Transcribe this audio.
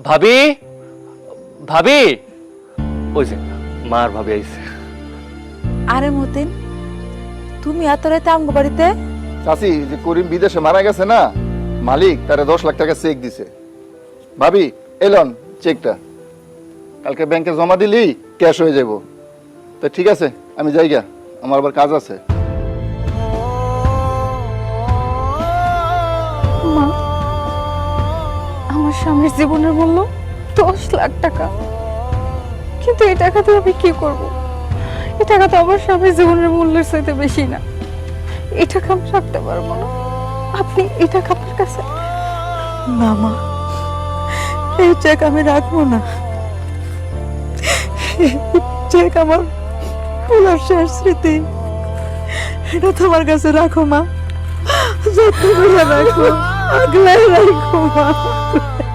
ভাবি, ভাবি, ওই যে মার ভাবি আইছে। আরে মতিন, তুমি এত রাতে আমগো বাড়িতে? চাচি, যে করিম বিদেশে মারা গেছে না, মালিক তারে 10 লাখ টাকা চেক দিছে। ভাবি এলন চেকটা, কালকে ব্যাংকে জমা দিলি ক্যাশ হয়ে যাব। তো ঠিক আছে, আমি যাই গা, আমার আবার কাজ আছে। মা, আমার স্বামীর জীবনের মূল্য 10 লাখ টাকা, কিন্তু এই টাকা দিয়ে আমি কি করব? এই টাকা তো আমার স্বামীর জীবনের মূল্যের চাইতে বেশি না। এই টাকা আমি রাখতে পারবো না। আপনি এই টাকা আপনার কাছে? না মা, এই চেক আমি রাখবো না। চেক আমার পুরার শেষ স্মৃতি, এটা তোমার কাছে রাখো মা, যত্ন করে রাখো, আগলায় রাখো মা।